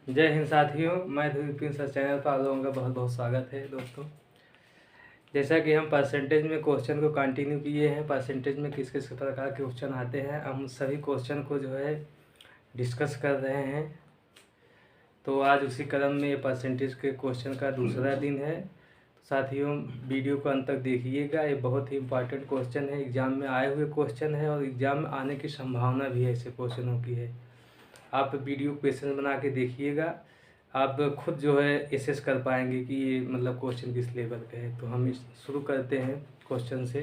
जय हिंद साथियों, मैं विपिन सर चैनल पर आप लोगों का बहुत बहुत स्वागत है। दोस्तों, जैसा कि हम परसेंटेज में क्वेश्चन को कंटिन्यू किए हैं, परसेंटेज में किस किस प्रकार के क्वेश्चन आते हैं, हम सभी क्वेश्चन को जो है डिस्कस कर रहे हैं। तो आज उसी क्रम में ये परसेंटेज के क्वेश्चन का दूसरा दिन है। तो साथियों, वीडियो को अंत तक देखिएगा। ये बहुत ही इंपॉर्टेंट क्वेश्चन है, एग्ज़ाम में आए हुए क्वेश्चन है और एग्ज़ाम में आने की संभावना भी ऐसे क्वेश्चनों की है। आप वीडियो क्वेश्चन बना के देखिएगा, आप खुद जो है एसेस कर पाएंगे कि ये मतलब क्वेश्चन किस लेवल के है। तो हम शुरू करते हैं क्वेश्चन से,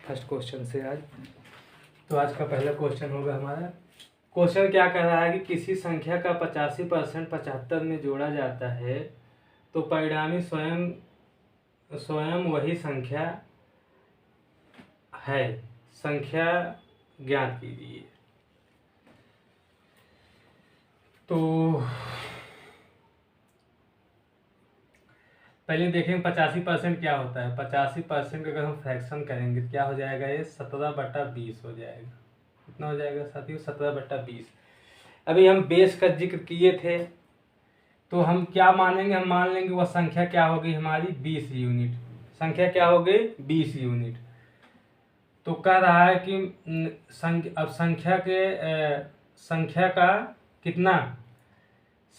फर्स्ट क्वेश्चन से आज। तो आज का पहला क्वेश्चन होगा हमारा। क्वेश्चन क्या कह रहा है कि किसी संख्या का 85% 75 में जोड़ा जाता है तो परिणामी स्वयं स्वयं वही संख्या है। संख्या ज्ञात कीजिए। तो पहले देखेंगे 85% क्या होता है। 85% का अगर हम फ्रैक्शन करेंगे तो क्या हो जाएगा, ये 17/20 हो जाएगा। कितना हो जाएगा साथियों, 17/20। अभी हम बेस का जिक्र किए थे तो हम क्या मानेंगे, हम मान लेंगे वह संख्या क्या होगी हमारी 20 यूनिट। संख्या क्या हो गई 20 यूनिट। तो कह रहा है कि अब संख्या का कितना,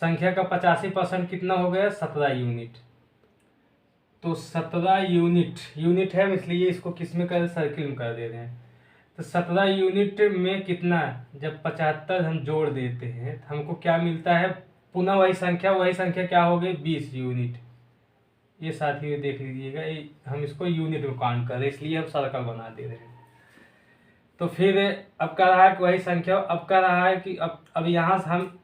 संख्या का 85% कितना हो गया 17 यूनिट। तो 17 यूनिट है, इसलिए इसको किस में कर सर्किल में कर दे रहे हैं। तो 17 यूनिट में कितना, जब 75 हम जोड़ देते हैं तो हमको क्या मिलता है, पुनः वही संख्या क्या हो गई 20 यूनिट। ये साथियों देख लीजिएगा, हम इसको यूनिट में काउंट कर रहे हैं, इसलिए हम सर्कल बना दे रहे हैं। तो फिर अब कह रहा है कि वही संख्या, अब कह रहा है कि अब यहाँ से हम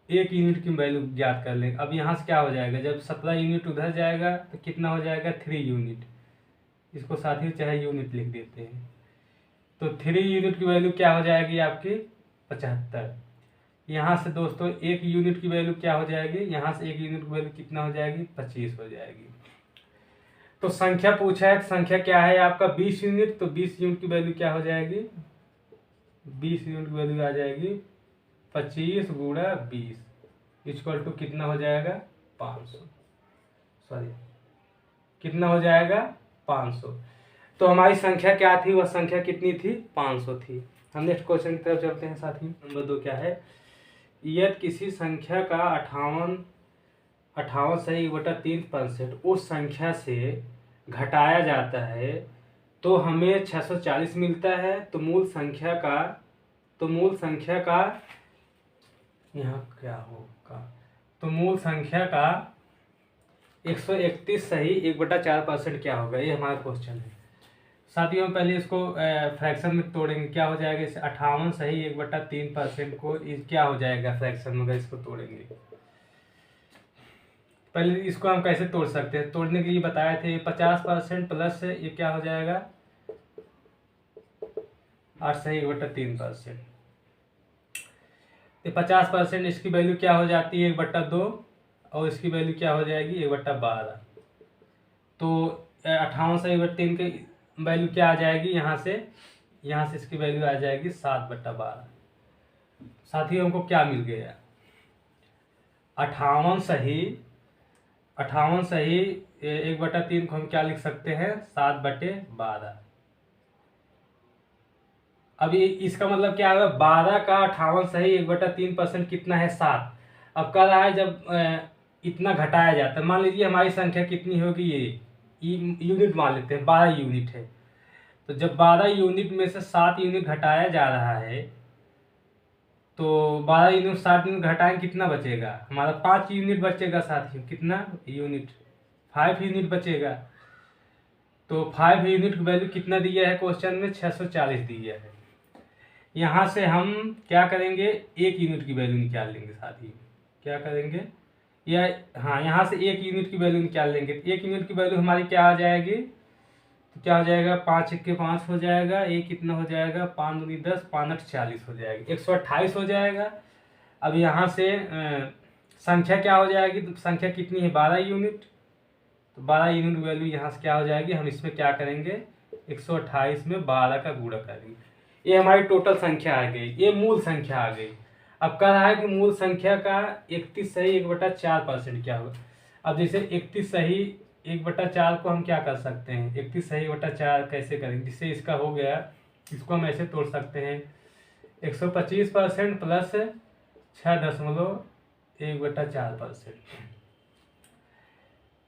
1 यूनिट की वैल्यू ज्ञात कर लेंगे। अब यहाँ से क्या हो जाएगा, जब 17 यूनिट उधर जाएगा तो कितना हो जाएगा 3 यूनिट। इसको साथियों चाहे यूनिट लिख देते हैं। तो 3 यूनिट की वैल्यू क्या हो जाएगी आपकी 75। यहाँ से दोस्तों 1 यूनिट की वैल्यू क्या हो जाएगी, यहाँ से 1 यूनिट की वैल्यू कितना हो जाएगी 25 हो जाएगी। तो संख्या पूछा है, संख्या क्या है आपका 20 यूनिट। तो 20 यूनिट की वैल्यू क्या हो जाएगी, 20 यूनिट की वैल्यू आ जाएगी 25 गुणा 20 इक्वल टू कितना हो जाएगा 500। सॉरी, कितना हो जाएगा 500। तो हमारी संख्या क्या थी, वह संख्या कितनी थी 500 थी। हम नेक्स्ट क्वेश्चन की तरफ चलते हैं साथी। नंबर 2 क्या है, यदि किसी संख्या का 58 सही 1/3% उस संख्या से घटाया जाता है तो हमें 640 मिलता है। तो मूल संख्या का यहाँ क्या होगा, तो मूल संख्या का 131 सही 1/4% क्या होगा, ये हमारा क्वेश्चन है। साथियों हम पहले इसको फ्रैक्शन में तोड़ेंगे। क्या हो जाएगा, इसे 58 सही 1/3% को क्या हो जाएगा फ्रैक्शन में, अगर इसको तोड़ेंगे। पहले इसको हम कैसे तोड़ सकते हैं, तोड़ने के लिए बताए थे 50% प्लस ये क्या हो जाएगा 8 सही 1/3%। 50% इसकी वैल्यू क्या हो जाती है 1/2 और इसकी वैल्यू क्या हो जाएगी 1/12। तो 58 सही 1/3 की वैल्यू क्या आ जाएगी, यहाँ से इसकी वैल्यू आ जाएगी 7/12। साथियों हमको क्या मिल गया, 58 सही 1/3 को हम क्या लिख सकते हैं 7/12। अभी इसका मतलब क्या है, 12 का 58 सही 1/3% कितना है 7। अब कह रहा है जब इतना घटाया जाता है, मान लीजिए हमारी संख्या कितनी होगी, ये यूनिट मान लेते हैं 12 यूनिट है। तो जब 12 यूनिट में से 7 यूनिट घटाया जा रहा है तो 12 यूनिट 7 यूनिट घटाएं कितना बचेगा हमारा 5 यूनिट बचेगा साथियों। कितना यूनिट 5 यूनिट बचेगा। तो 5 यूनिट की वैल्यू कितना दिया है क्वेश्चन में 640 दिया है। यहाँ से हम क्या करेंगे 1 यूनिट की वैल्यू निकाल लेंगे साथियों। क्या करेंगे, या हाँ यहाँ से 1 यूनिट की वैल्यू निकाल लेंगे। 1 यूनिट की वैल्यू हमारी क्या आ जाएगी, तो क्या हो जाएगा 5 × 5 हो जाएगा, एक कितना हो जाएगा 5 × 10 5 × 40 हो जाएगा 128 हो जाएगा। अब यहाँ से संख्या क्या हो जाएगी, तो संख्या कितनी है 12 यूनिट। तो 12 यूनिट वैल्यू यहाँ से क्या हो जाएगी, हम इसमें क्या करेंगे 128 में 12 का गुणा करेंगे। ये हमारी टोटल संख्या आ गई, ये मूल संख्या आ गई। अब कह रहा है कि मूल संख्या का 31 सही 1/4% क्या होगा। अब जैसे 31 सही 1/4 को हम क्या कर सकते हैं, 31 सही 1/4 कैसे करेंगे, जिससे इसका हो गया, इसको हम ऐसे तोड़ सकते हैं 125% प्लस 6.1/4%।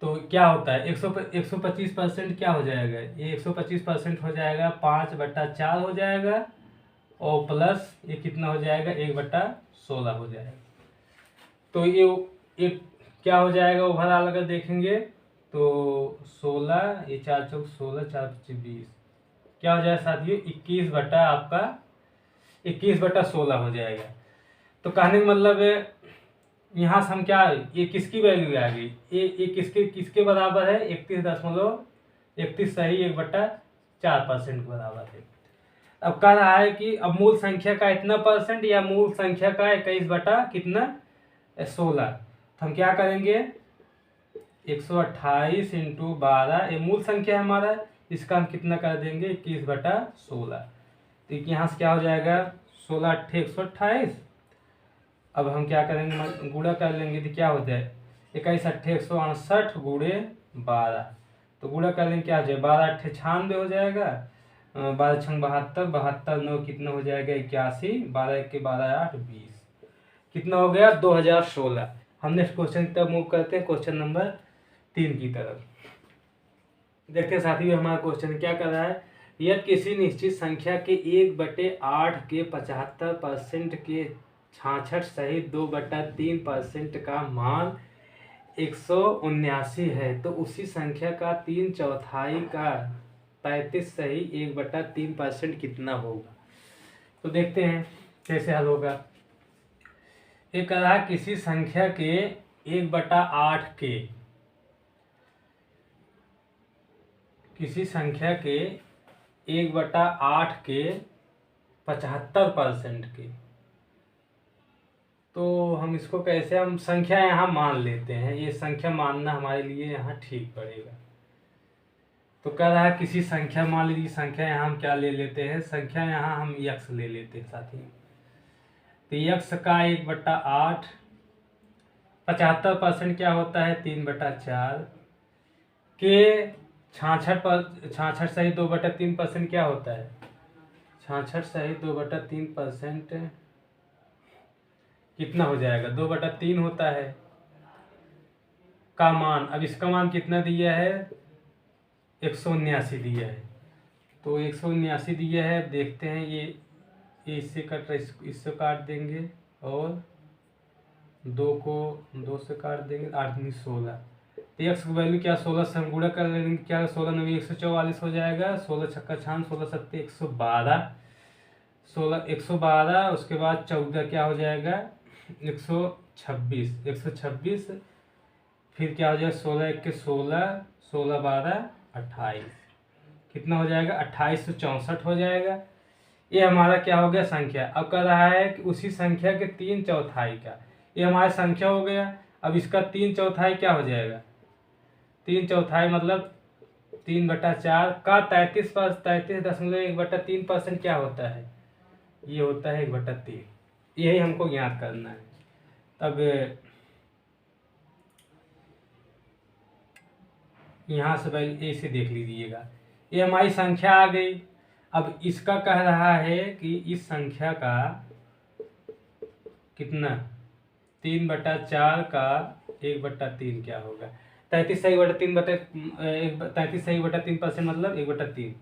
तो क्या होता है 125% क्या हो जाएगा, ये 125% हो जाएगा 5/4 हो जाएगा, और प्लस ये कितना हो जाएगा 1/16 हो जाएगा। तो ये क्या हो जाएगा ओवरऑल अगर देखेंगे तो 16, ये 4 चौक 16, 4 25 20, क्या हो जाएगा साथियों 21/16 हो जाएगा। तो कहने का मतलब है यहाँ से हम क्या, ये किसकी वैल्यू आ गई, ये किसके किसके बराबर है, 31 सही 1/4% के बराबर है। अब कह रहा है कि अब मूल संख्या का इतना परसेंट या मूल संख्या का 21 बटा कितना 16, तो हम क्या करेंगे 128 इंटू 12, ये मूल संख्या है हमारा, इसका हम कितना कर देंगे 21/16। तो यहाँ से क्या हो जाएगा 16 अट्ठे 128। अब हम क्या करेंगे गुणा कर लेंगे तो क्या हो जाए 21 अट्ठे 168 गुणे 12, तो गुणा कर लेंगे क्या हो जाए 12 अट्ठे 96 हो जाएगा, 12 छंग 72, 72 9 कितना हो जाएगा 81, 12 1 के 12 8 20, कितना हो गया 2016। हम नेक्स्ट क्वेश्चन की तरफ मूव करते हैं, क्वेश्चन नंबर 3 की तरफ। देखते हैं साथियों हमारा क्वेश्चन क्या कर रहा है, यह किसी निश्चित संख्या के 1/8 के 75% के 66 सहित 2/3% का मान 179 है, तो उसी संख्या का 3/4 का 33 सही 1/3% कितना होगा। तो देखते हैं कैसे हल होगा। ये कह रहा है किसी संख्या के 1/8 के, किसी संख्या के 1/8 के 75% के, तो हम इसको कैसे, हम संख्या यहाँ मान लेते हैं, ये संख्या मानना हमारे लिए यहाँ ठीक पड़ेगा। तो कह रहा है किसी संख्या, मान लीजिए संख्या यहाँ हम क्या ले लेते हैं, संख्या यहाँ हम यक्स ले लेते हैं साथी। तो यक्स का 1/8 75% क्या होता है 3/4 के 66 सही 2/3% क्या होता है, 66 सही 2/3% कितना हो जाएगा 2/3 होता है का मान। अब इसका मान कितना दिया है 179 दिया है, तो 179 दिया है। अब देखते हैं ये इससे कट रहा है, इससे काट देंगे और 2 को 2 से काट देंगे, 8 दूनी 16। तो एक्स की वैल्यू क्या 16 से हम गुणा कर लेंगे, क्या 16 9 144 हो जाएगा, 16 छक्का 6 16 7 112, 16 112, उसके बाद 14 क्या हो जाएगा 126, फिर क्या हो जाएगा 16 1 के 16, 16 12 28, कितना हो जाएगा 2864 हो जाएगा। ये हमारा क्या हो गया संख्या। अब कह रहा है कि उसी संख्या के 3/4 का, ये हमारी संख्या हो गया। अब इसका 3/4 क्या हो जाएगा, 3/4 मतलब 3/4 का 33.1/3% क्या होता है, ये होता है 1/3। यही हमको याद करना है। अब यहाँ से पहले ऐसे देख लीजिएगा, ये हमारी संख्या आ गई। अब इसका कह रहा है कि इस संख्या का कितना 3/4 का 1/3 क्या होगा, 33 सही 3% मतलब 1/3,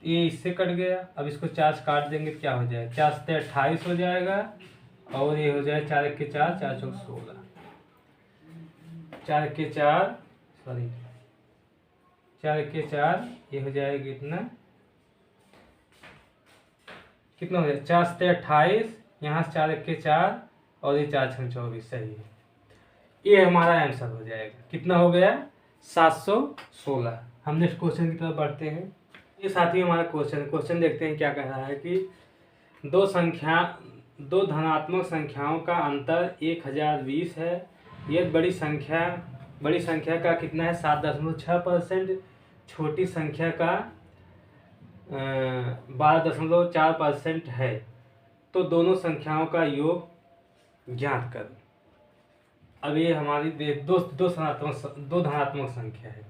ये इससे कट गया। अब इसको 4 से काट देंगे तो क्या हो जाएगा 4 से 28 हो जाएगा, और ये हो जाएगा 4 1 के 4 4 चौक 16, 4 के 4 सॉरी 4 1 के 4, ये हो जाएगा कितना हो जाएगा 4 से 28, यहाँ से 4 1 के 4 और ये 4 6 24 सही है। ये हमारा आंसर हो जाएगा, कितना हो गया 716। हम नेक्स्ट क्वेश्चन की तरफ बढ़ते हैं। ये साथी हमारा क्वेश्चन देखते हैं क्या कह रहा है कि दो धनात्मक संख्याओं का अंतर 1020 है। यह बड़ी संख्या का कितना है 7.6%, छोटी संख्या का 12.4% है, तो दोनों संख्याओं का योग ज्ञात करो। अब ये हमारी दो धनात्मक संख्या है।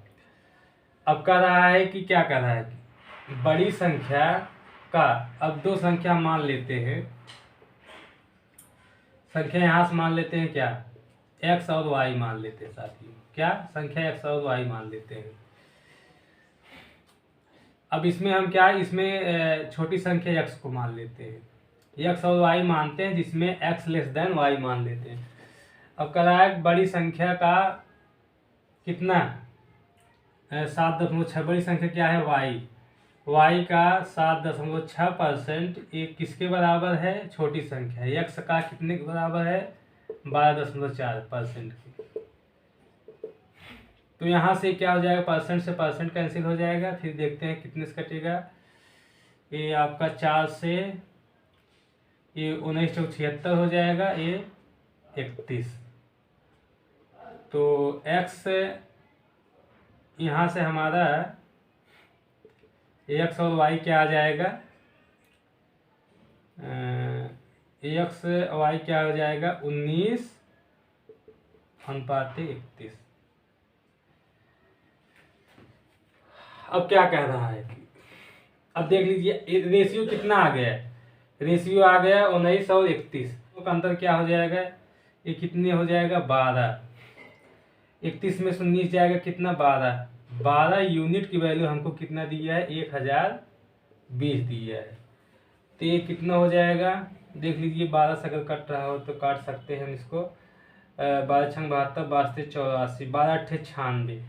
अब कह रहा है कि क्या कह रहा है कि बड़ी संख्या का, अब दो संख्या मान लेते हैं, संख्या यहाँ से मान लेते हैं क्या, x और y मान लेते हैं साथियों, क्या संख्या x और y मान लेते हैं। अब इसमें हम क्या, इसमें छोटी संख्या x को मान लेते हैं, x और y मानते हैं, जिसमें x लेस देन y मान लेते हैं। अब कह रहा है बड़ी संख्या का कितना 7.6, बड़ी संख्या क्या है y का 7.6% ये किसके बराबर है, छोटी संख्या है। x का कितने के बराबर है, 12.4% की। तो यहाँ से क्या हो जाएगा, परसेंट से परसेंट कैंसिल हो जाएगा। फिर देखते हैं कितने से कटेगा, ये आपका 4 से ये 1976 हो जाएगा, ये 31। तो x यहाँ से हमारा x और y क्या आ जाएगा, x और y क्या हो जाएगा, 19:31। अब क्या कह रहा है कि अब देख लीजिए रेशियो कितना आ गया है, रेशियो आ गया 19 और 31, तो का अंतर क्या हो जाएगा, ये कितने हो जाएगा 12। 31 में से 19 जाएगा कितना 12 यूनिट की वैल्यू हमको कितना दिया है, 1020 दिया है। तो ये कितना हो जाएगा, देख लीजिए 12 से अगर कट रहा हो तो काट सकते हैं हम इसको, 12 छंग 72, 12 84, 12 अट्ठे 96,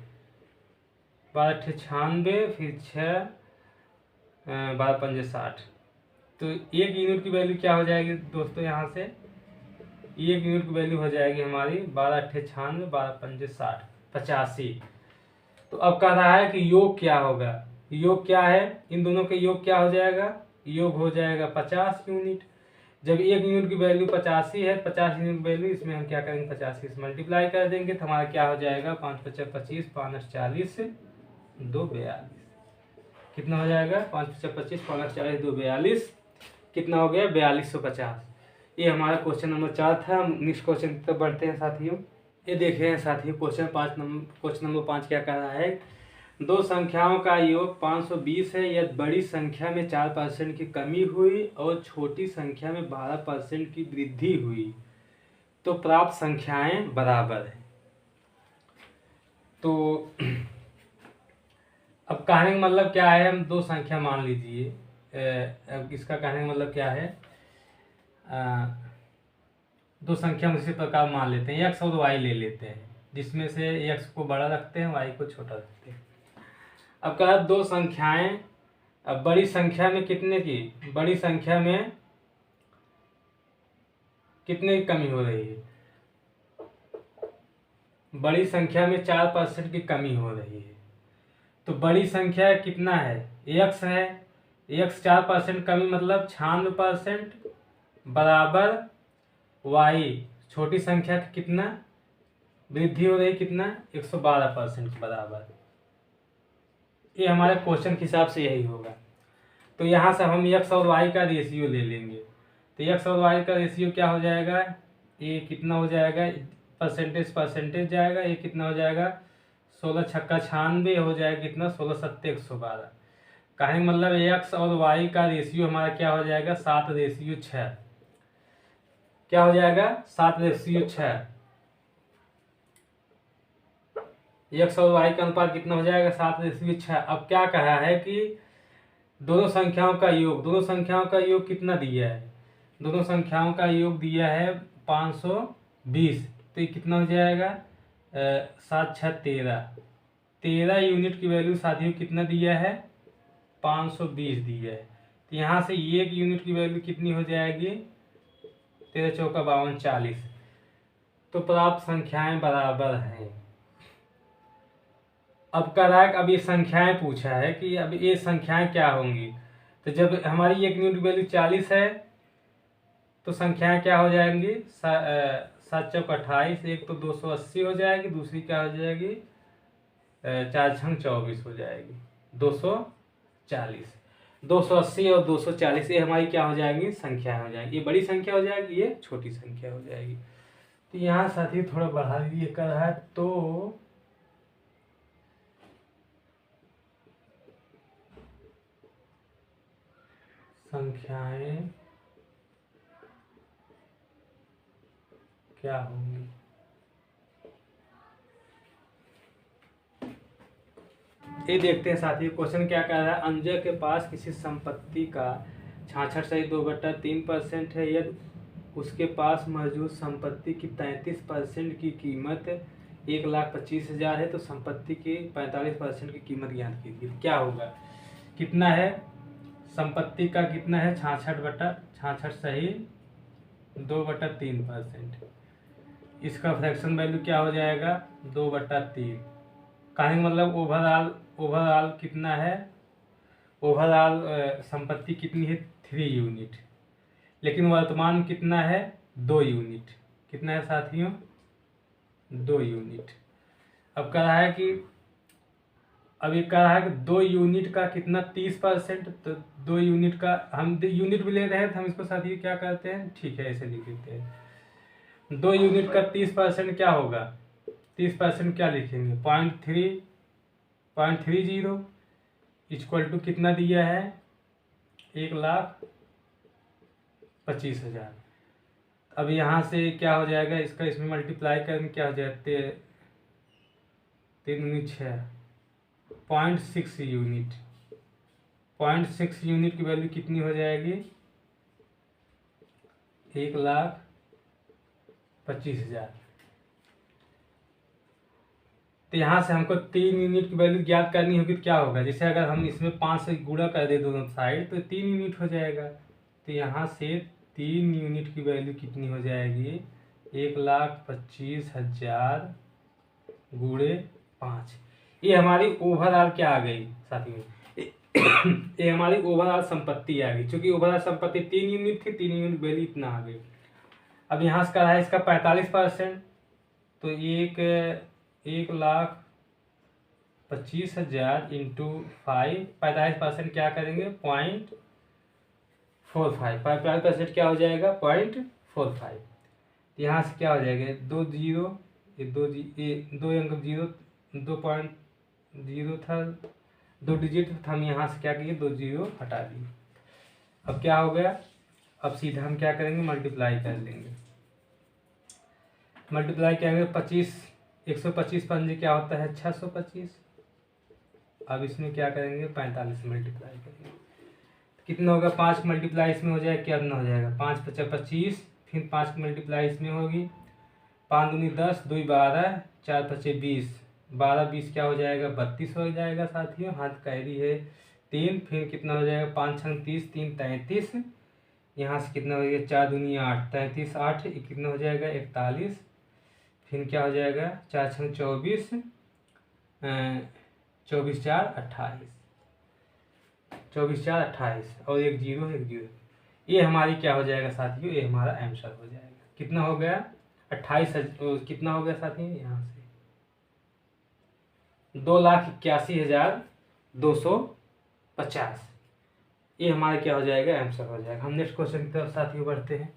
12 अट्ठे 96, फिर 6 12 पंजे 60। तो एक यूनिट की वैल्यू क्या हो जाएगी दोस्तों, यहाँ से एक यूनिट की वैल्यू हो जाएगी हमारी 12 अट्ठे 96, 12 पंजे 60, 85। तो अब कह रहा है कि योग क्या होगा, योग क्या है, इन दोनों के योग क्या हो जाएगा, योग हो जाएगा 50 यूनिट। जब एक यूनिट की वैल्यू 85 है, 50 यूनिट वैल्यू, इसमें हम क्या करेंगे 85 से मल्टीप्लाई कर देंगे, तो हमारा क्या हो जाएगा 5 × 5 = 25, 5 × 40, 2 42। कितना हो जाएगा 5 × 5 = 25, 5 × 40, 2 42, कितना हो गया 4250। ये हमारा क्वेश्चन नंबर 4 था। नेक्स्ट क्वेश्चन की तरफ बढ़ते हैं साथियों। ये देख रहे हैं साथियों क्वेश्चन 5 क्वेश्चन नंबर 5 क्या कह रहा है, दो संख्याओं का योग 520 है, यदि बड़ी संख्या में 4% की कमी हुई और छोटी संख्या में 12% की वृद्धि हुई तो प्राप्त संख्याएं बराबर है। तो अब कहने का मतलब क्या है, हम दो संख्या मान लीजिए, अब इसका कहने का मतलब क्या है, दो संख्या हम इसी प्रकार मान लेते हैं, x और y ले लेते हैं, जिसमें से x को बड़ा रखते हैं, y को छोटा रखते हैं। अब कहा दो संख्याएं, अब बड़ी संख्या में कितने की, बड़ी संख्या में कितने की कमी हो रही है, बड़ी संख्या में 4% की कमी हो रही है। तो बड़ी संख्या कितना है, x है, x 4% कमी मतलब 96% बराबर y, छोटी संख्या का कितना वृद्धि हो रही, कितना 112% के बराबर। ये हमारे क्वेश्चन के हिसाब से यही होगा। तो यहाँ से हम x और y का रेशियो ले लेंगे, तो x और y का रेशियो क्या हो जाएगा, ये कितना हो जाएगा, परसेंटेज जाएगा, ये कितना हो जाएगा 16 छक्का 96 हो जाएगा, कितना 16 सत्ते 112। कहने का मतलब x और y का रेशियो हमारा क्या हो जाएगा 7:6, क्या हो जाएगा 7:6। x और y का अनुपात कितना हो जाएगा 7:6। अब क्या कहा है कि दोनों संख्याओं का योग, दोनों संख्याओं का योग कितना दिया है, दोनों संख्याओं का योग दिया है 520। तो ये कितना हो जाएगा 7 6 13 यूनिट की वैल्यू साथियों कितना दिया है 520 दिया है। तो यहाँ से एक यूनिट की वैल्यू कितनी हो जाएगी 13 चौका 52 40। तो प्राप्त संख्याएं बराबर हैं। अब कह रहा है अब ये संख्याएं पूछा है कि अब ये संख्याएं क्या होंगी, तो जब हमारी एक यूनिट वैल्यू 40 है तो संख्याएं क्या हो जाएंगी 7 चौक 28, एक तो 280 हो जाएगी, दूसरी क्या हो जाएगी 4 छंग 24 हो जाएगी 240। 280 और 240 ये हमारी क्या हो जाएंगी, संख्याएं हो जाएंगी। ये बड़ी संख्या हो जाएगी, ये छोटी संख्या हो जाएगी। तो यहाँ साथी थोड़ा बढ़ा दीजिए कर रहा है, तो संख्याएं क्या होंगी। ये देखते हैं साथी, क्वेश्चन क्या कह रहा है। अंजय के पास किसी संपत्ति का 66.2/3% है, यदि उसके पास मौजूद संपत्ति की 33% की कीमत 1,25,000 है तो संपत्ति की 45% की कीमत ज्ञात कीजिए। क्या होगा, कितना है संपत्ति का, कितना है 66/2/3%। इसका फ्रैक्शन वैल्यू क्या हो जाएगा, 2/3। कहने का मतलब ओवरऑल कितना है, ओवरऑल संपत्ति कितनी है 3 यूनिट, लेकिन वर्तमान कितना है 2 यूनिट। कितना है साथियों, 2 यूनिट। अब कह रहा है कि अब ये कह रहा है कि 2 यूनिट का कितना 30%, तो 2 यूनिट का हम यूनिट भी ले रहे हैं तो हम इसको साथियों क्या करते हैं, ठीक है ऐसे लिख देते हैं। 2 यूनिट का 30% क्या होगा, 30% क्या लिखेंगे, 0.30 इक्वल टू कितना दिया है, 1,25,000। अब यहाँ से क्या हो जाएगा, इसका इसमें मल्टीप्लाई करेंगे, क्या हो जाएगा 3×6 0.6 यूनिट। 0.6 यूनिट की वैल्यू कितनी हो जाएगी, 1,25,000। तो यहाँ से हमको 3 यूनिट की वैल्यू ज्ञात करनी होगी, तो क्या होगा, जैसे अगर हम इसमें 5 से गुणा कर दे दोनों साइड तो 3 यूनिट हो जाएगा। तो यहाँ से 3 यूनिट की वैल्यू कितनी हो जाएगी, 1,25,000 गुणे 5। ये हमारी ओवरऑल क्या आ गई साथियों, ये हमारी ओवरऑल संपत्ति आ गई। क्योंकि ओवरऑल संपत्ति 3 यूनिट थी, 3 यूनिट वैल्यू इतना आ गई। अब यहाँ से कहा है इसका 45%, तो 1,25,000 इंटू 5, 45% क्या करेंगे 0.45, 45% क्या हो जाएगा 0.45। यहाँ से क्या हो जाएगा 2 जीरो, ये 2 अंक जीरो, 2.0 था, 2 डिजिट था, हम यहाँ से क्या किए 2 जीरो हटा दिए। अब क्या हो गया, अब सीधा हम क्या करेंगे मल्टीप्लाई कर लेंगे। मल्टीप्लाई क्या करेंगे 25, 125 पंजे क्या होता है 625। अब इसमें क्या करेंगे 45 मल्टीप्लाई करेंगे, कितना होगा 5 मल्टीप्लाई इसमें हो जाएगा, क्या ना हो जाएगा 5 × 5 = 25, फिर 5 की मल्टीप्लाई इसमें होगी, 5 दूनी 10, 2 12, 4 × 5 = 20, 12 20 क्या हो जाएगा 32 हो जाएगा साथियों, हाथ कैरी है 3, फिर कितना हो जाएगा 5 × 30, 3 33, यहाँ से कितना हो जाएगा 4 दूनी 8, 33 8 कितना हो जाएगा 41, फिर क्या हो जाएगा 4 × 24, 24 4 28, 24 4 28 और 1 0 1 0। ये हमारी क्या हो जाएगा साथियों, ये हमारा आंसर हो जाएगा। कितना हो गया 28, कितना हो गया साथियों, यहाँ से 2,81,250। ये हमारा क्या हो जाएगा आंसर हो जाएगा। हम नेक्स्ट क्वेश्चन की तरफ साथियों बढ़ते हैं।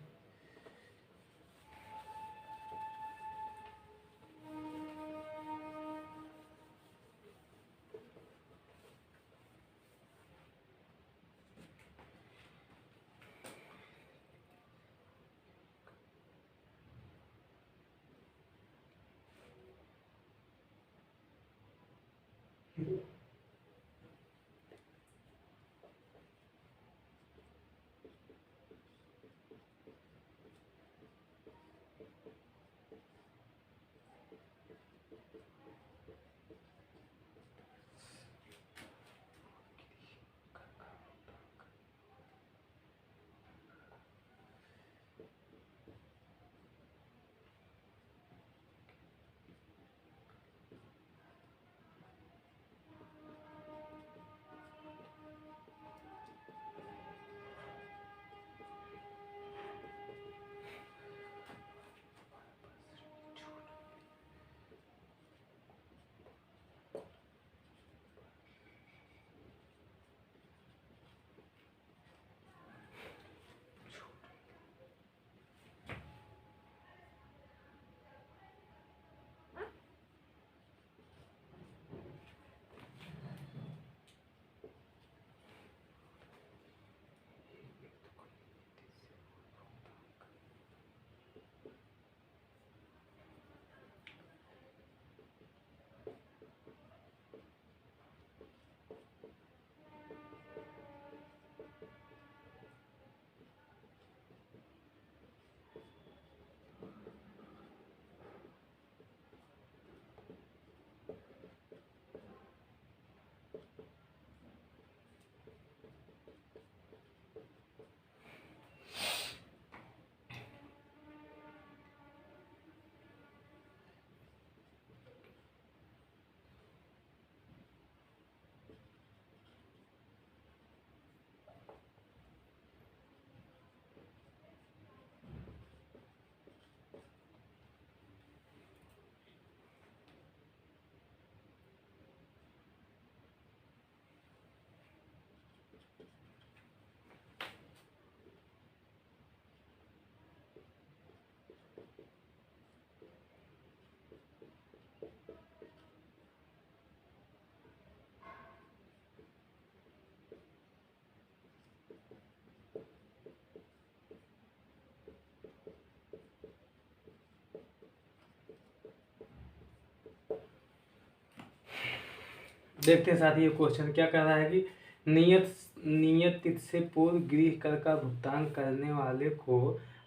देखते हैं साथ ही ये क्वेश्चन क्या कर रहा है कि नियत तिथि से पूर्व गृह कर का भुगतान करने वाले को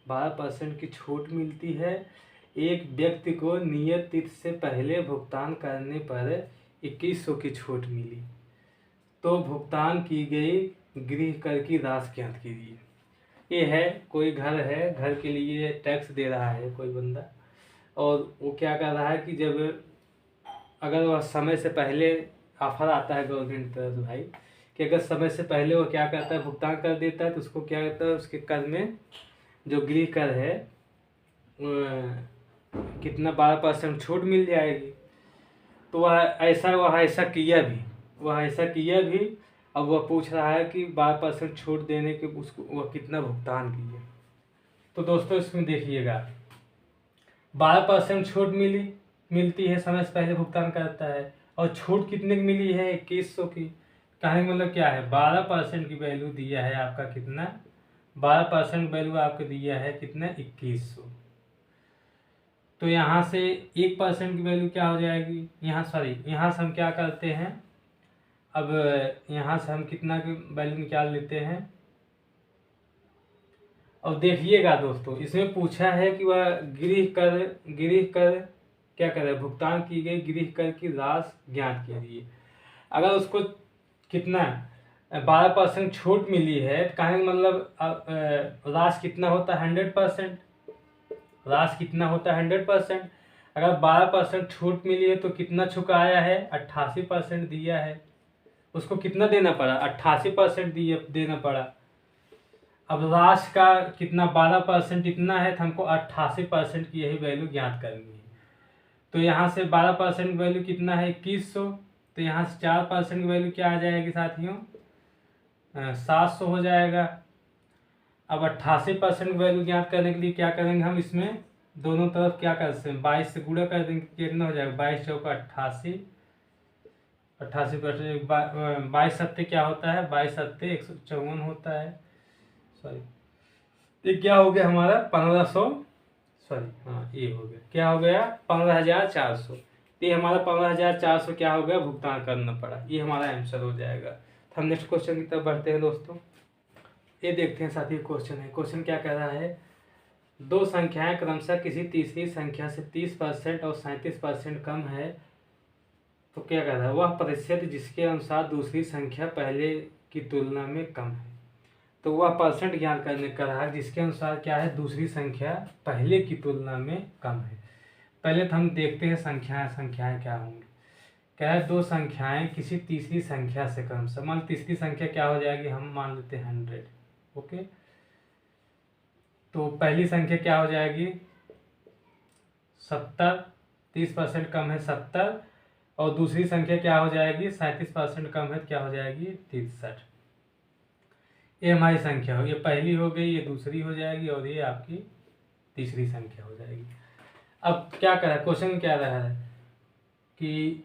12% की छूट मिलती है। एक व्यक्ति को नियत तिथि से पहले भुगतान करने पर 2100 की छूट मिली, तो भुगतान की गई गृह कर की राशि ज्ञात कीजिए। ये है, कोई घर है, घर के लिए टैक्स दे रहा है कोई बंदा, और वो क्या कर रहा है कि जब अगर वह समय से पहले ऑफर आता है गवर्नमेंट तरफ से भाई कि अगर समय से पहले वो क्या करता है भुगतान कर देता है, तो उसको क्या करता है उसके कर में जो गृह कर है कितना 12% छूट मिल जाएगी। तो वह ऐसा किया भी। अब वह पूछ रहा है कि 12% छूट देने के उसको वह कितना भुगतान किए। तो दोस्तों इसमें देखिएगा 12% छूट मिलती है, समय से पहले भुगतान करता है, और छूट कितने की मिली है 2100 की। कहने का मतलब क्या है, 12% की वैल्यू दिया है आपका कितना, 12% वैल्यू आपको दिया है कितना 2100। तो यहाँ से 1% की वैल्यू क्या हो जाएगी, यहाँ से हम क्या करते हैं, अब यहाँ से हम कितना की वैल्यू निकाल लेते हैं। और देखिएगा दोस्तों इसमें पूछा है कि वह गृह कर क्या करे, भुगतान की गई गृह कर की राशि ज्ञात कीजिए। अगर उसको कितना 12% छूट मिली है, तो कहने का मतलब राशि कितना होता है 100%, राशि कितना होता है 100%। अगर 12% छूट मिली है तो कितना चुकाया है 88% दिया है, उसको कितना देना पड़ा 88% देना पड़ा। अब राशि का कितना 12% इतना है, तो हमको 88% की यही वैल्यू ज्ञात करनी है। तो यहाँ से 12% वैल्यू कितना है 2100, तो यहाँ से 4% की वैल्यू क्या आ जाएगी साथियों 700 हो जाएगा। अब 88% वैल्यू ज्ञात करने के लिए क्या करेंगे, हम इसमें दोनों तरफ क्या कर सकते हैं 22 से गुणा कर देंगे, कितना हो जाएगा 22 चौका 88, 88% 22 सत्ते क्या होता है 22 सत्ते 154 होता है, सॉरी ये क्या हो गया हमारा 1500, सॉरी हाँ ये हो गया, क्या हो गया 15,400। ये हमारा 15,400 क्या हो गया भुगतान करना पड़ा, ये हमारा आंसर हो जाएगा। तो हम नेक्स्ट क्वेश्चन की तरफ बढ़ते हैं दोस्तों। ये देखते हैं साथी क्वेश्चन है, क्वेश्चन क्या कह रहा है, दो संख्याएं क्रमशः किसी तीसरी संख्या से 30% और 37% कम है, तो क्या कह रहा है वह प्रतिशत जिसके अनुसार दूसरी संख्या पहले की तुलना में कम है। तो वह परसेंट ज्ञात करने का रहा जिसके अनुसार क्या है दूसरी संख्या पहले की तुलना में कम है। पहले तो हम देखते हैं संख्याएं क्या होंगी। क्या है दो संख्याएं किसी तीसरी संख्या से कम से, मान तीसरी संख्या क्या हो जाएगी, हम मान लेते हैं 100। ओके, तो पहली संख्या क्या हो जाएगी 70, 30% कम है 70, और दूसरी संख्या क्या हो जाएगी 37% कम है, क्या हो जाएगी 63। ये हमारी संख्या हो, ये पहली हो गई, ये दूसरी हो जाएगी, और ये आपकी तीसरी संख्या हो जाएगी। अब क्या करा क्वेश्चन क्या रहा है कि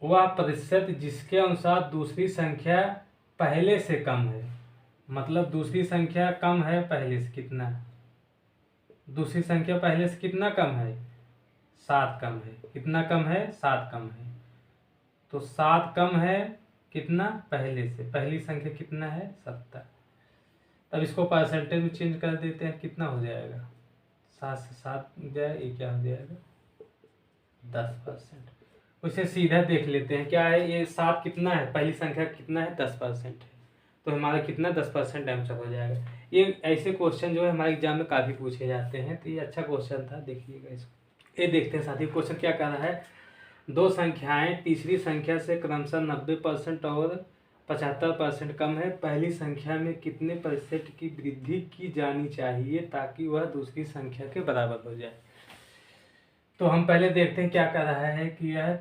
वह प्रतिशत जिसके अनुसार दूसरी संख्या पहले से कम है, मतलब दूसरी संख्या कम है पहले से, कितना दूसरी संख्या पहले से कितना कम है 7 कम है, कितना कम है 7 कम है। तो 7 कम है कितना पहले से, पहली संख्या कितना है 70। तब इसको परसेंटेज में चेंज कर देते हैं, कितना हो जाएगा 7 से 7 जाए, ये क्या हो जाएगा 10%। उसे सीधा देख लेते हैं क्या है, ये 7 कितना है पहली संख्या कितना है 10% है, तो हमारा कितना 10% आंसर हो जाएगा। ये ऐसे क्वेश्चन जो है हमारे एग्जाम में काफ़ी पूछे जाते हैं, तो ये अच्छा क्वेश्चन था, देखिएगा इसको। ये देखते हैं साथी क्वेश्चन क्या कर रहा है, दो संख्याएं तीसरी संख्या से क्रमशः 90% और 75% कम है, पहली संख्या में कितने प्रतिशत की वृद्धि की जानी चाहिए ताकि वह दूसरी संख्या के बराबर हो जाए। तो हम पहले देखते हैं क्या कर रहा है कि यह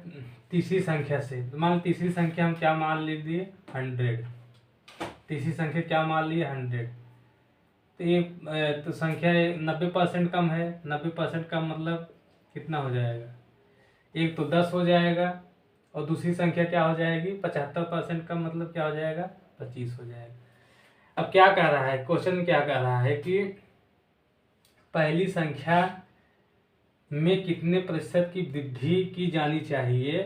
तीसरी संख्या से, मान तीसरी संख्या हम क्या मान लीजिए 100, तीसरी संख्या क्या मान लिए 100। तो ये तो संख्या 90% कम है, 90% कम मतलब कितना हो जाएगा, एक तो 10 हो जाएगा, और दूसरी संख्या क्या हो जाएगी 75% कम मतलब क्या हो जाएगा 25 हो जाएगा। अब क्या कह रहा है क्वेश्चन, क्या कह रहा है कि पहली संख्या में कितने प्रतिशत की वृद्धि की जानी चाहिए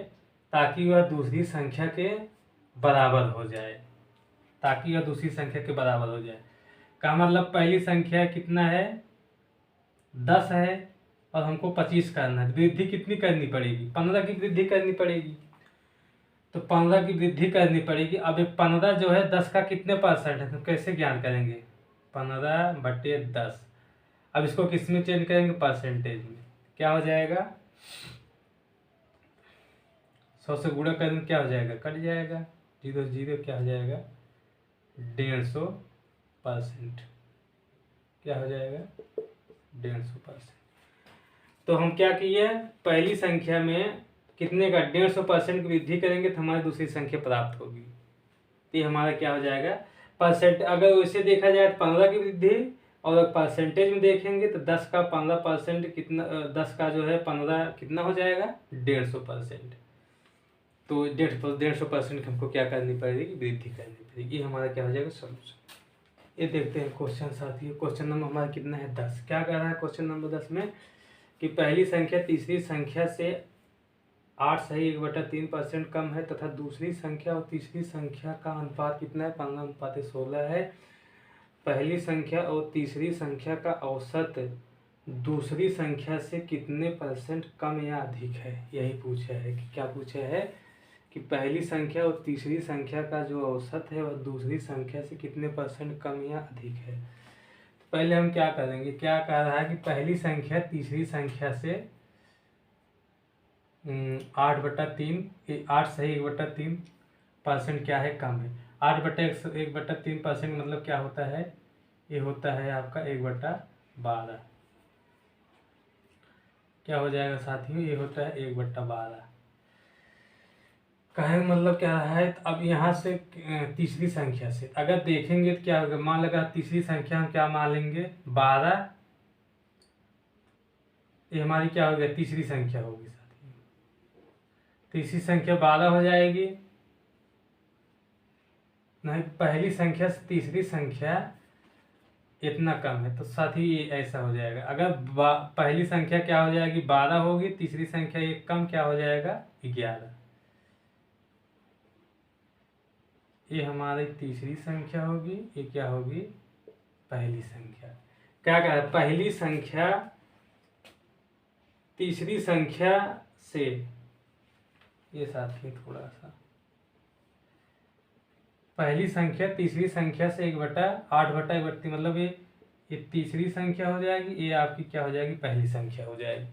ताकि वह दूसरी संख्या के बराबर हो जाए, ताकि वह दूसरी संख्या के बराबर हो जाए। का मतलब पहली संख्या कितना है, 10 है और हमको 25 करना है। वृद्धि कितनी करनी पड़ेगी, 15 की वृद्धि करनी पड़ेगी। तो 15 की वृद्धि करनी पड़ेगी। अब ये 15 जो है 10 का कितने परसेंट है, तो कैसे ज्ञान करेंगे, 15/10। अब इसको किस में चेंज करेंगे, परसेंटेज में। क्या हो जाएगा, 100 से गुणा करेंगे क्या हो जाएगा, कट जाएगा, 0 0 क्या हो जाएगा, 150%। क्या हो जाएगा, 150%। तो हम क्या किए, पहली संख्या में कितने का 150% की वृद्धि करेंगे तो हमारी दूसरी संख्या प्राप्त होगी। तो ये हमारा क्या हो जाएगा, परसेंट। अगर वैसे देखा जाए तो 15 की वृद्धि, और अगर परसेंटेज में देखेंगे तो 10 का 15% कितना, 10 का जो है 15 कितना हो जाएगा, 150%। तो 150% हमको क्या करनी पड़ेगी, वृद्धि करनी पड़ेगी। ये हमारा क्या हो जाएगा, सोल्यूशन। ये देखते हैं क्वेश्चन साथियों। क्वेश्चन नंबर हमारा कितना है, 10। क्या कह रहा है क्वेश्चन नंबर 10 में कि पहली संख्या तीसरी संख्या से 8 1/3% कम है तथा दूसरी संख्या और तीसरी संख्या का अनुपात कितना है, 15:16 है। पहली संख्या और तीसरी संख्या का औसत दूसरी संख्या से कितने परसेंट कम या अधिक है, यही पूछा है। कि क्या पूछा है कि पहली संख्या और तीसरी संख्या का जो औसत है वह दूसरी संख्या से कितने परसेंट कम या अधिक है। तो पहले हम क्या करेंगे, क्या कह रहा है कि पहली संख्या तीसरी संख्या से 8/3, 8 सही 1/3% क्या है, कम है। 8/1/3% मतलब क्या होता है, ये होता है आपका 1/12। क्या हो जाएगा साथियों, ये होता है 1/12। कहने का मतलब क्या है, अब यहाँ से तीसरी संख्या से अगर देखेंगे तो क्या होगा, मान लगा तीसरी संख्या हम क्या मान लेंगे, 12। ये हमारी क्या हो गया, तीसरी संख्या होगी साथियों। तीसरी संख्या 12 हो जाएगी। नहीं, पहली संख्या से तीसरी संख्या इतना कम है तो साथी ये ऐसा हो जाएगा। अगर पहली संख्या क्या हो जाएगी, 12 होगी, तीसरी संख्या एक कम क्या हो जाएगा, 11। ये हमारी तीसरी संख्या होगी, ये क्या होगी, पहली संख्या। क्या कहा है, पहली संख्या तीसरी संख्या से, ये साथी थोड़ा सा, पहली संख्या तीसरी संख्या से 1/8/31 मतलब ये तीसरी संख्या हो जाएगी, ये आपकी क्या हो जाएगी, पहली संख्या हो जाएगी।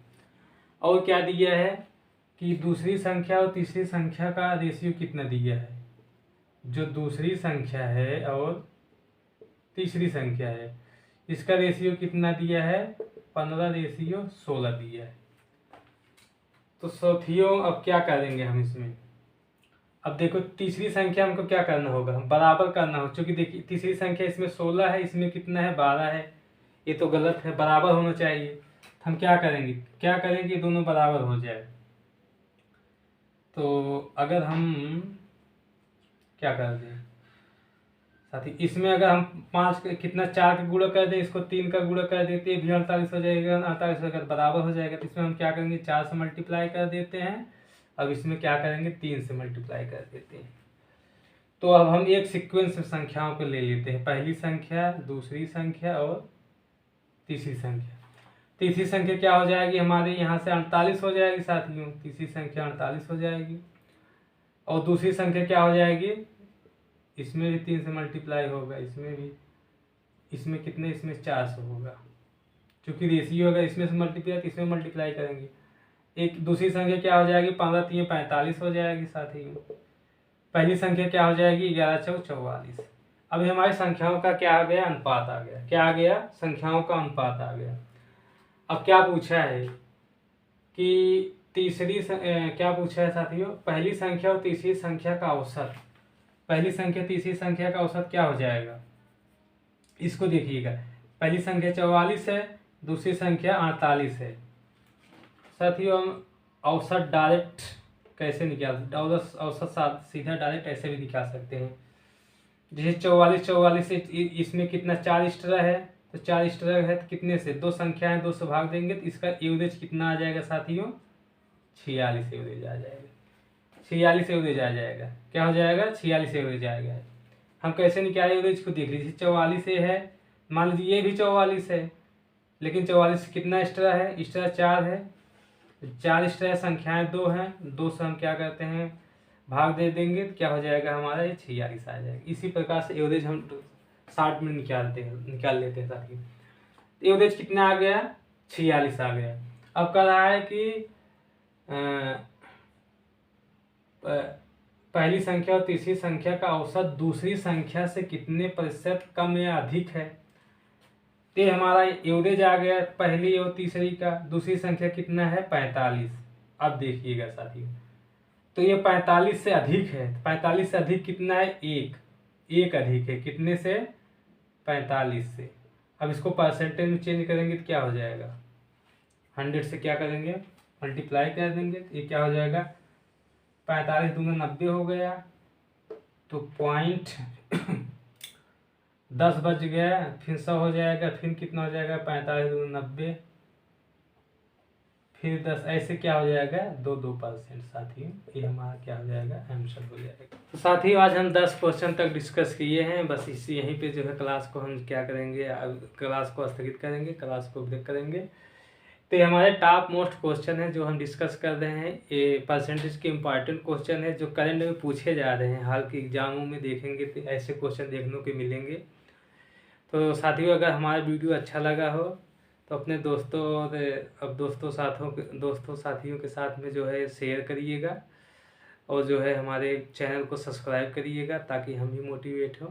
और क्या दिया है कि दूसरी संख्या और तीसरी संख्या का रेशियो कितना दिया है, जो दूसरी संख्या है और तीसरी संख्या है इसका रेशियो कितना दिया है, 15:16 दिया है। तो साथियों अब क्या करेंगे हम इसमें, अब देखो तीसरी संख्या हमको क्या करना होगा, हम बराबर करना हो, क्योंकि देखिए तीसरी संख्या इसमें 16 है, इसमें कितना है, 12 है। ये तो गलत है, बराबर होना चाहिए। तो हम क्या करेंगे, क्या करेंगे, दोनों बराबर हो जाए। तो अगर हम क्या कर दें साथी, इसमें अगर हम 5 कितना 4 का गुणा कर दें, इसको 3 का गुणा कर देते हैं, भी 48 हो जाएगा, 48 अगर बराबर हो जाएगा तो इसमें हम क्या करेंगे, 4 से मल्टीप्लाई कर देते हैं। अब इसमें क्या करेंगे, 3 से मल्टीप्लाई कर देते हैं। तो अब हम एक सीक्वेंस में संख्याओं को ले लेते हैं, पहली संख्या, दूसरी संख्या और तीसरी संख्या। तीसरी संख्या क्या हो जाएगी हमारे यहाँ से, 48 हो जाएगी साथियों, तीसरी संख्या 48 हो जाएगी। और दूसरी संख्या क्या हो जाएगी, इसमें भी 3 से मल्टीप्लाई होगा, इसमें भी, इसमें कितने, इसमें 400 होगा, क्योंकि रेशियो होगा, इसमें से मल्टीप्लाई इसमें मल्टीप्लाई करेंगे। एक दूसरी संख्या क्या हो जाएगी, 15 3 45 हो जाएगी साथियों। पहली संख्या क्या हो जाएगी, 11 4 44। अभी हमारी संख्याओं का क्या आ गया, अनुपात आ गया। क्या आ गया, संख्याओं का अनुपात आ गया। अब क्या पूछा है कि क्या पूछा है साथियों, पहली संख्या और तीसरी संख्या का औसत। पहली संख्या तीसरी संख्या का औसत क्या हो जाएगा, इसको देखिएगा। पहली संख्या 44 है, दूसरी संख्या 48 है। साथियों हम औसत डायरेक्ट कैसे निकाल, औसत सीधा डायरेक्ट ऐसे भी निकाल सकते हैं। जैसे 44 से इसमें कितना 4 एक्स्ट्रा है, तो 4 एक्स्ट्रा है तो कितने से, 2 संख्या है, 2 से भाग देंगे तो इसका एवरेज कितना आ जाएगा साथियों, 46 एवरेज आ जाएगा। 46 एवरेज आ जाएगा। क्या हो जाएगा? 46 एवरेज आएगा। हम कैसे निकाले एवरेज को देख लीजिए। 44 है, मान लीजिए ये भी 44 है, लेकिन 44 कितना एक्स्ट्रा है? एक्स्ट्रा 4 है। 4 एक्स्ट्रा संख्याएं 2 हैं, 2 से हम क्या करते हैं भाग दे देंगे, तो क्या हो जाएगा हमारा? ये 46 आ जाएगा। इसी प्रकार से एवरेज हम 60 में निकाल लेते हैं साथियों। एवरेज कितना आ गया? 46 आ गया। अब कह रहा है कि पहली संख्या और तीसरी संख्या का औसत दूसरी संख्या से कितने प्रतिशत कम या अधिक है। तो हमारा एवरेज आ गया पहली और तीसरी का। दूसरी संख्या कितना है? 45। अब देखिएगा साथियों, तो ये 45 से अधिक है। 45 से अधिक कितना है? एक अधिक है। कितने से? 45 से। अब इसको परसेंटेज में चेंज करेंगे तो क्या हो जाएगा? 100 से क्या करेंगे? मल्टीप्लाई कर देंगे। ये क्या हो जाएगा? 45 दूना 90 हो गया, तो पॉइंट 10 बच गया, फिर 100 हो जाएगा, फिर कितना हो जाएगा? 45 दूना 90, फिर 10, ऐसे क्या हो जाएगा? 2% साथियों। ये हमारा क्या हो जाएगा? आंसर हो जाएगा। तो साथियों आज हम 10 क्वेश्चन तक डिस्कस किए हैं। बस इसी यहीं पे जो है क्लास को हम क्या करेंगे, क्लास को स्थगित करेंगे, क्लास को ब्रेक करेंगे। तो ये हमारे टॉप मोस्ट क्वेश्चन है जो हम डिस्कस कर रहे हैं। ये परसेंटेज के इम्पॉर्टेंट क्वेश्चन है जो करंट में पूछे जा रहे हैं। हाल के एग्जामों में देखेंगे तो ऐसे क्वेश्चन देखने को मिलेंगे। तो साथियों अगर हमारा वीडियो अच्छा लगा हो तो अपने दोस्तों और अब दोस्तों साथियों के साथ में जो है शेयर करिएगा, और जो है हमारे चैनल को सब्सक्राइब करिएगा ताकि हम भी मोटिवेट हों।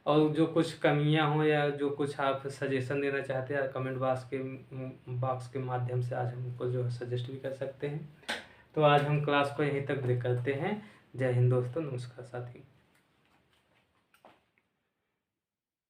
और जो कुछ कमियां हो या जो कुछ आप सजेशन देना चाहते हैं कमेंट बॉक्स के माध्यम से आज हमको जो है सजेस्ट भी कर सकते हैं। तो आज हम क्लास को यहीं तक ब्रेक करते हैं। जय हिंद दोस्तों, नमस्कार साथियों।